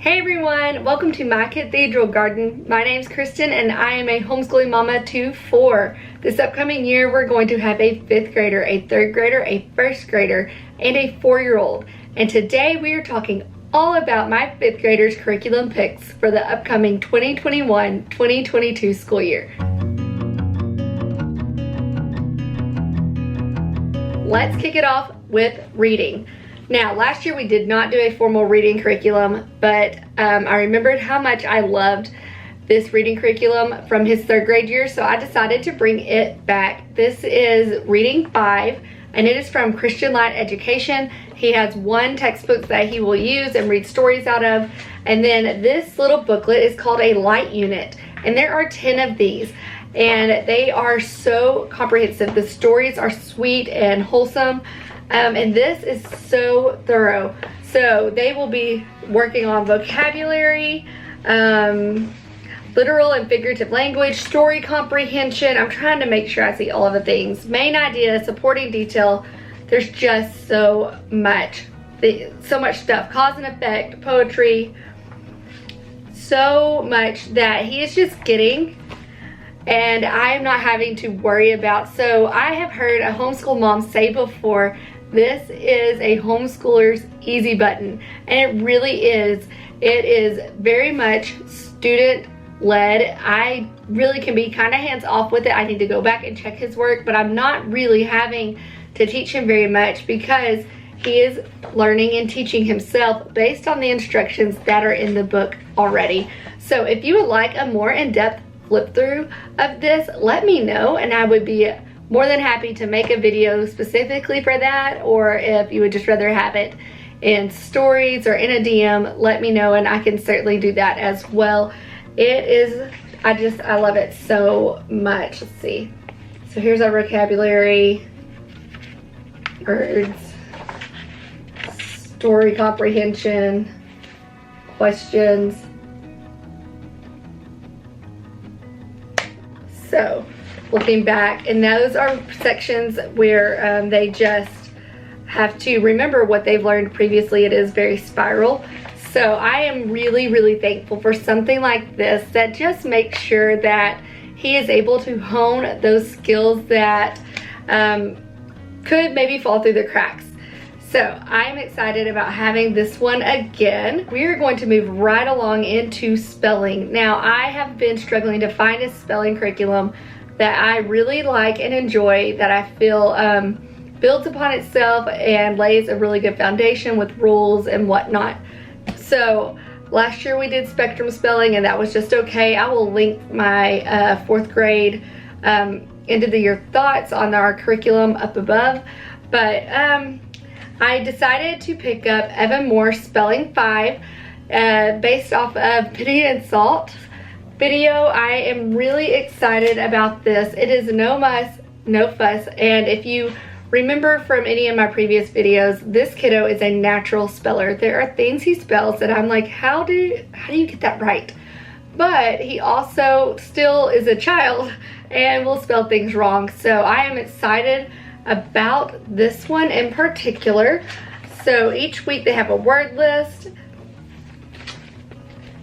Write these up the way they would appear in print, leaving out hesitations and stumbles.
Hey everyone, welcome to my cathedral garden. My name's Kristen and I am a homeschooling mama to 4. This upcoming year we're going to have a 5th grader, a 3rd grader, a 1st grader, and a 4-year-old. And today we are talking all about my 5th graders' curriculum picks for the upcoming 2021-2022 school year. Let's kick it off with reading. Now, last year we did not do a formal reading curriculum, but I remembered how much I loved this reading curriculum from his 3rd grade year, so I decided to bring it back. This is Reading 5, and it is from Christian Light Education. He has one textbook that he will use and read stories out of, and then this little booklet is called a Light Unit, and there are 10 of these, and they are so comprehensive. The stories are sweet and wholesome. And this is so thorough. So they will be working on vocabulary, literal and figurative language, story comprehension. I'm trying to make sure I see all of the things. Main idea, supporting detail. There's just so much stuff. Cause and effect, poetry. So much that he is just getting, and I'm not having to worry about. So I have heard a homeschool mom say before, this is a homeschooler's easy button, and it really is. It is very much student-led. I really can be kind of hands-off with it. I need to go back and check his work, but I'm not really having to teach him very much because he is learning and teaching himself based on the instructions that are in the book already. So if you would like a more in-depth flip through of this, let me know, and I would be more than happy to make a video specifically for that, or if you would just rather have it in stories or in a DM, let me know and I can certainly do that as well. It is, I love it so much. Let's see. So here's our vocabulary, words, story comprehension, questions. So looking back, and those are sections where they just have to remember what they've learned previously. It is very spiral. So I am really thankful for something like this that just makes sure that he is able to hone those skills that could maybe fall through the cracks. So I'm excited about having this one again. We are going to move right along into spelling. Now, I have been struggling to find a spelling curriculum that I really like and enjoy, that I feel builds upon itself and lays a really good foundation with rules and whatnot. So last year we did spectrum spelling, and that was just okay. I will link my 4th grade end of the year thoughts on our curriculum up above. But I decided to pick up Evan Moore's Spelling 5 based off of Penny and Salt video. I am really excited about this. It is no muss, no fuss, and if you remember from any of my previous videos, this kiddo is a natural speller. There are things he spells that I'm like, how do you get that right? But he also still is a child and will spell things wrong. So I am excited about this one in particular. So each week they have a word list,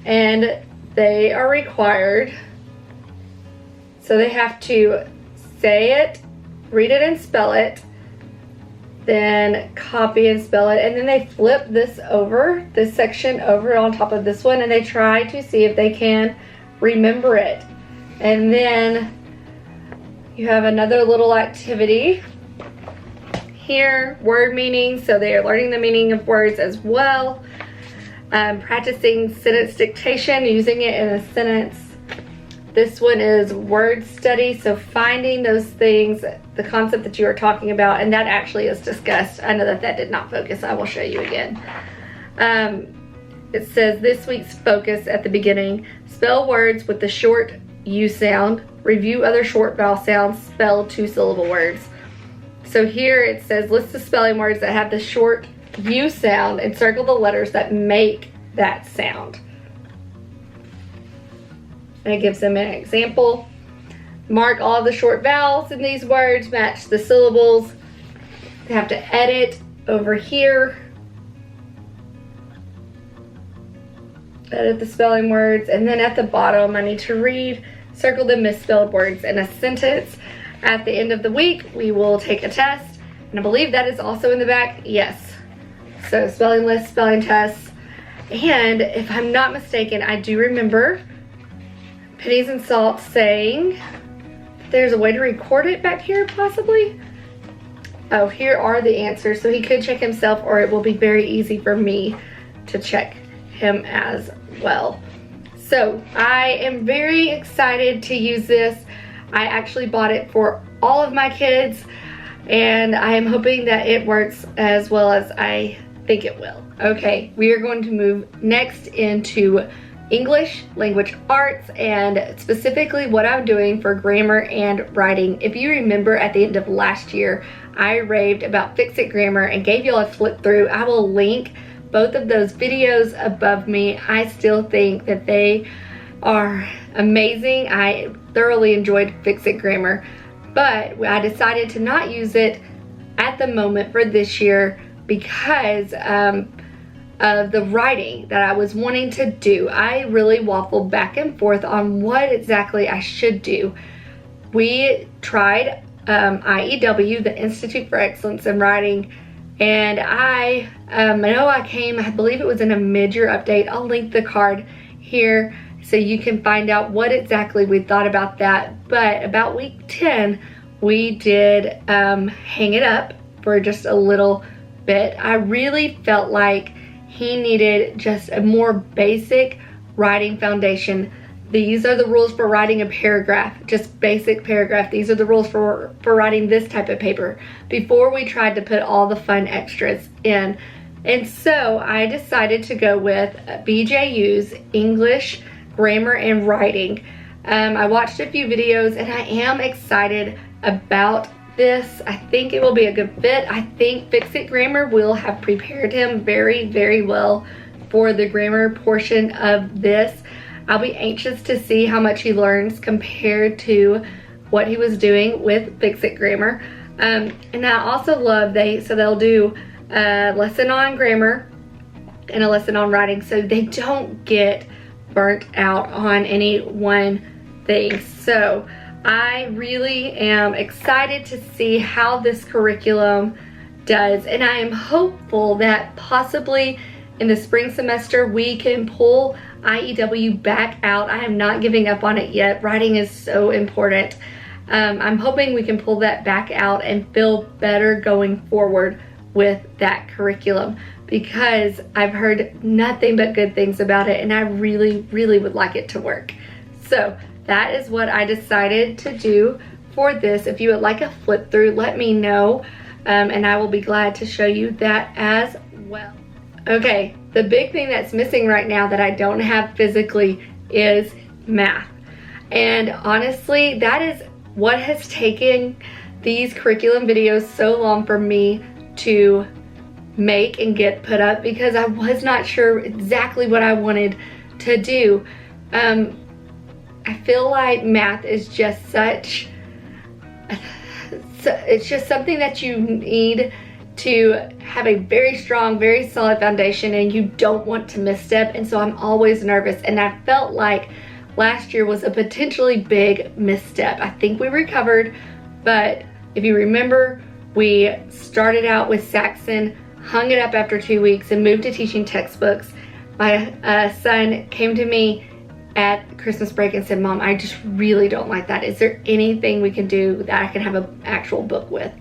and they are required. So they have to say it, read it and spell it, then copy and spell it, and then they flip this over, this section over on top of this one, and they try to see if they can remember it. And then you have another little activity here, word meaning, so they are learning the meaning of words as well. Practicing sentence dictation, using it in a sentence. This one is word study, so finding those things, the concept that you are talking about, and that actually is discussed. I know that did not focus. I will show you again. It says this week's focus at the beginning: spell words with the short U sound, review other short vowel sounds, spell 2-syllable words. So here it says list the spelling words that have the short U sound and circle the letters that make that sound. And it gives them an example. Mark all the short vowels in these words, match the syllables. They have to edit over here edit the spelling words, and then at the bottom I need to read, circle the misspelled words in a sentence. At the end of the week, we will take a test, and I believe that is also in the back. Yes. So spelling list, spelling tests, and if I'm not mistaken, I do remember Pennies and Salt saying there's a way to record it back here, possibly. Oh, here are the answers, so he could check himself, or it will be very easy for me to check him as well. So I am very excited to use this. I actually bought it for all of my kids, and I am hoping that it works as well as I think it will. Okay, we are going to move next into English, language arts, and specifically what I'm doing for grammar and writing. If you remember at the end of last year, I raved about Fix It Grammar and gave y'all a flip through. I will link both of those videos above me. I still think that they are amazing. I thoroughly enjoyed Fix It Grammar, but I decided to not use it at the moment for this year because of the writing that I was wanting to do. I really waffled back and forth on what exactly I should do. We tried IEW, the Institute for Excellence in Writing, and I know I believe it was in a mid-year update. I'll link the card here so you can find out what exactly we thought about that. But about week 10, we did hang it up for just a little bit. I really felt like he needed just a more basic writing foundation. These are the rules for writing a paragraph, just basic paragraph. These are the rules for writing this type of paper before we tried to put all the fun extras in. And so I decided to go with BJU's English, Grammar, and Writing. I watched a few videos and I am excited about this. I think it will be a good fit. I think Fix It Grammar will have prepared him very, very well for the grammar portion of this. I'll be anxious to see how much he learns compared to what he was doing with Fix It Grammar. And I also love they'll do a lesson on grammar and a lesson on writing, so they don't get burnt out on any one thing. So I really am excited to see how this curriculum does, and I am hopeful that possibly in the spring semester we can pull IEW back out. I am not giving up on it yet. Writing is so important. I'm hoping we can pull that back out and feel better going forward with that curriculum, because I've heard nothing but good things about it and I really, really would like it to work. So that is what I decided to do for this. If you would like a flip through, let me know, and I will be glad to show you that as well. Okay, the big thing that's missing right now that I don't have physically is math. And honestly, that is what has taken these curriculum videos so long for me to make and get put up, because I was not sure exactly what I wanted to do. I feel like math is just it's just something that you need to have a very strong, very solid foundation, and you don't want to misstep, and so I'm always nervous, and I felt like last year was a potentially big misstep. I think we recovered, but if you remember, we started out with Saxon, hung it up after 2 weeks, and moved to teaching textbooks. My son came to me at Christmas break and said, "Mom, I just really don't like that. Is there anything we can do that I can have an actual book with?"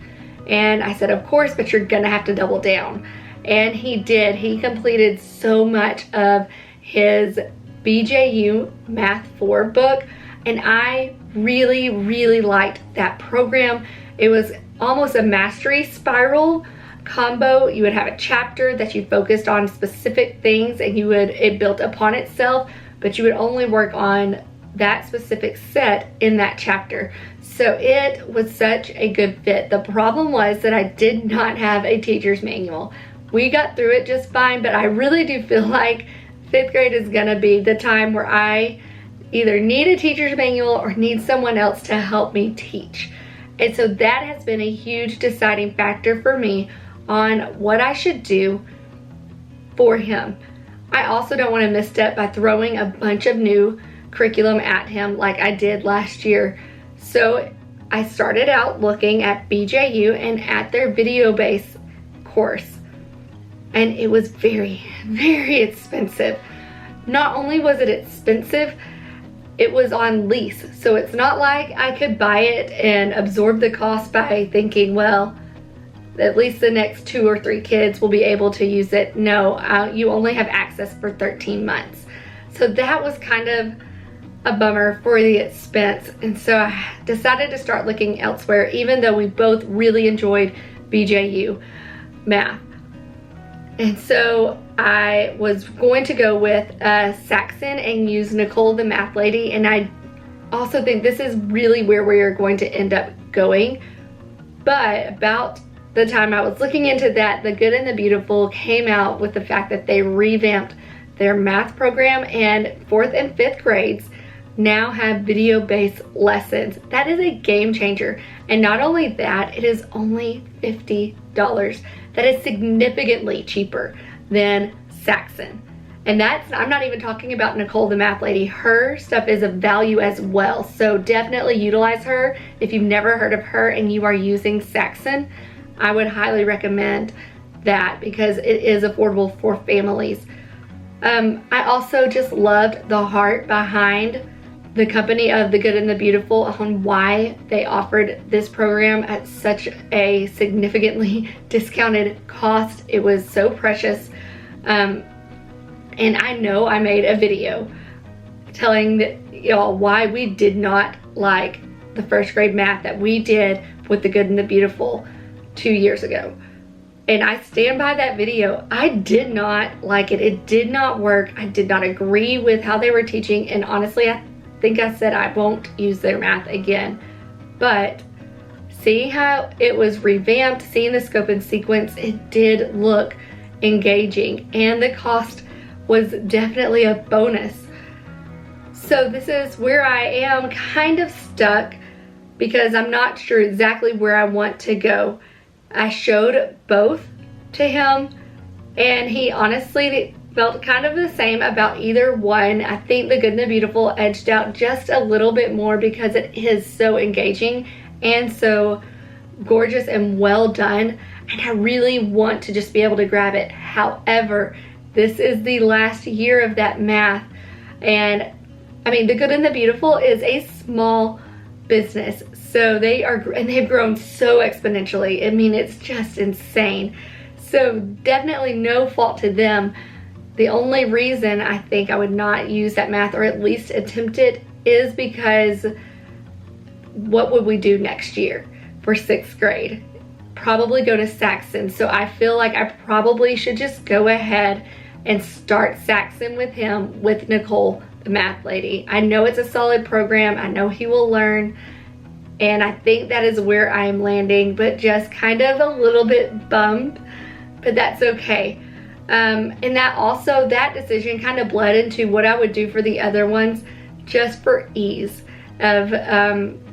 And I said, "Of course, but you're gonna have to double down." And he did. He completed so much of his BJU Math 4 book, and I really, really liked that program. It was almost a mastery spiral combo. You would have a chapter that you focused on specific things, and it built upon itself, but you would only work on that specific set in that chapter. So it was such a good fit. The problem was that I did not have a teacher's manual. We got through it just fine, but I really do feel like 5th grade is gonna be the time where I either need a teacher's manual or need someone else to help me teach. And so that has been a huge deciding factor for me on what I should do for him. I also don't want to misstep by throwing a bunch of new curriculum at him like I did last year. So I started out looking at BJU and at their video-based course. And it was very, very expensive. Not only was it expensive, it was on lease. So it's not like I could buy it and absorb the cost by thinking, well, at least the next 2 or 3 kids will be able to use it. No, you only have access for 13 months. So that was kind of a bummer for the expense. And so I decided to start looking elsewhere, even though we both really enjoyed BJU math. And so I was going to go with Saxon and use Nicole the math lady. And I also think this is really where we are going to end up going. But about the time I was looking into that, The Good and the Beautiful came out with the fact that they revamped their math program, and 4th and 5th grades now have video-based lessons. That is a game changer. And not only that, it is only $50. That is significantly cheaper than Saxon. And that's, I'm not even talking about Nicole the math lady. Her stuff is of value as well. So definitely utilize her. If you've never heard of her and you are using Saxon, I would highly recommend that because it is affordable for families. I also just loved the heart behind the company of The Good and the Beautiful on why they offered this program at such a significantly discounted cost. It was so precious. And I know I made a video telling y'all why we did not like the 1st grade math that we did with The Good and the Beautiful 2 years ago. And I stand by that video. I did not like it. It did not work. I did not agree with how they were teaching. And honestly, I think I said I won't use their math again. But seeing how it was revamped, seeing the scope and sequence, it did look engaging. And the cost was definitely a bonus. So this is where I am kind of stuck because I'm not sure exactly where I want to go. I showed both to him and he honestly felt kind of the same about either one. I think The Good and the Beautiful edged out just a little bit more because it is so engaging and so gorgeous and well done, and I really want to just be able to grab it. However, this is the last year of that math, and I mean, The Good and the Beautiful is a small business, so they've grown so exponentially. I mean, it's just insane. So definitely no fault to them. The only reason I think I would not use that math, or at least attempt it, is because what would we do next year for 6th grade? Probably go to Saxon. So I feel like I probably should just go ahead and start Saxon with him, with Nicole, the math lady. I know it's a solid program. I know he will learn. And I think that is where I am landing, but just kind of a little bit bummed, but that's okay. And that decision kind of bled into what I would do for the other ones, just for ease of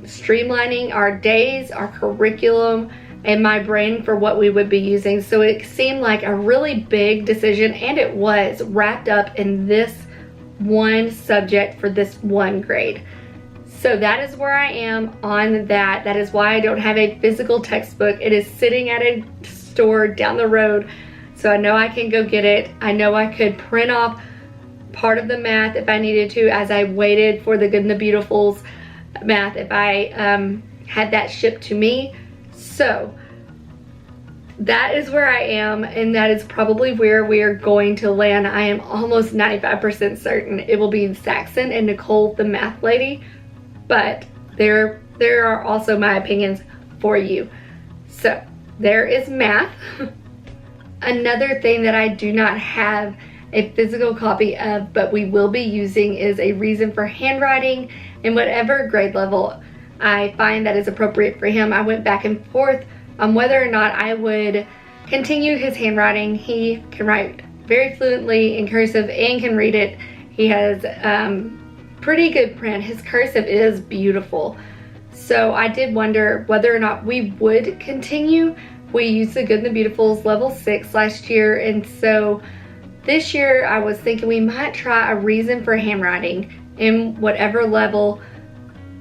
streamlining our days, our curriculum, and my brain for what we would be using. So it seemed like a really big decision, and it was wrapped up in this one subject for this one grade. So that is where I am on that. That is why I don't have a physical textbook. It is sitting at a store down the road, so I know I can go get it. I know I could print off part of the math if I needed to, as I waited for The Good and the Beautiful's math if I had that shipped to me. So that is where I am, and that is probably where we are going to land. I am almost 95% certain it will be Saxon and Nicole, the math lady, but there are also my opinions for you. So there is math. Another thing that I do not have a physical copy of, but we will be using, is a reason for handwriting in whatever grade level I find that is appropriate for him. I went back and forth on whether or not I would continue his handwriting. He can write very fluently in cursive and can read it. He has pretty good print. His cursive is beautiful. So I did wonder whether or not we would continue. We used The Good and the Beautiful's level 6 last year, and so this year I was thinking we might try a reason for handwriting in whatever level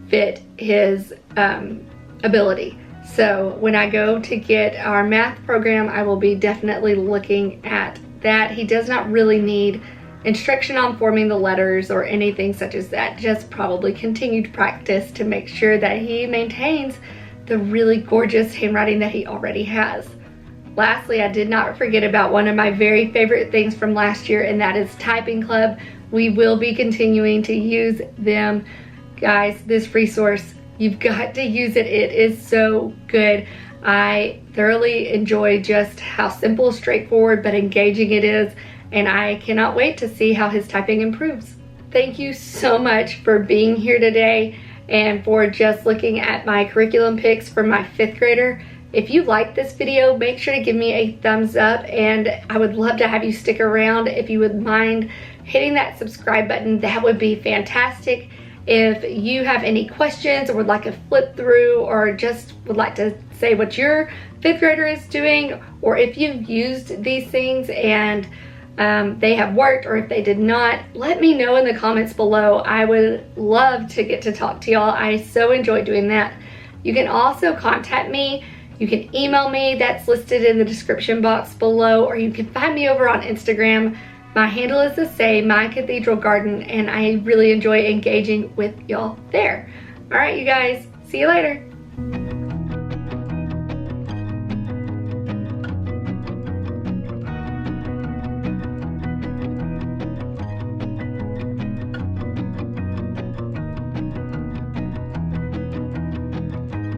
fit his ability. So when I go to get our math program, I will be definitely looking at that. He does not really need instruction on forming the letters or anything such as that, just probably continued practice to make sure that he maintains the really gorgeous handwriting that he already has. Lastly, I did not forget about one of my very favorite things from last year, and that is Typing Club. We will be continuing to use them. Guys, this resource, you've got to use it. It is so good. I thoroughly enjoy just how simple, straightforward, but engaging it is, and I cannot wait to see how his typing improves. Thank you so much for being here today and for just looking at my curriculum picks for my 5th grader. If you liked this video, make sure to give me a thumbs up, and I would love to have you stick around. If you would mind hitting that subscribe button, that would be fantastic. If you have any questions or would like a flip through, or just would like to say what your 5th grader is doing, or if you've used these things and they have worked, or if they did not, let me know in the comments below. I would love to get to talk to y'all. I so enjoy doing that. You can also contact me. You can email me. That's listed in the description box below, or you can find me over on Instagram. My handle is the same, My Cathedral Garden, and I really enjoy engaging with y'all there. All right, you guys, see you later.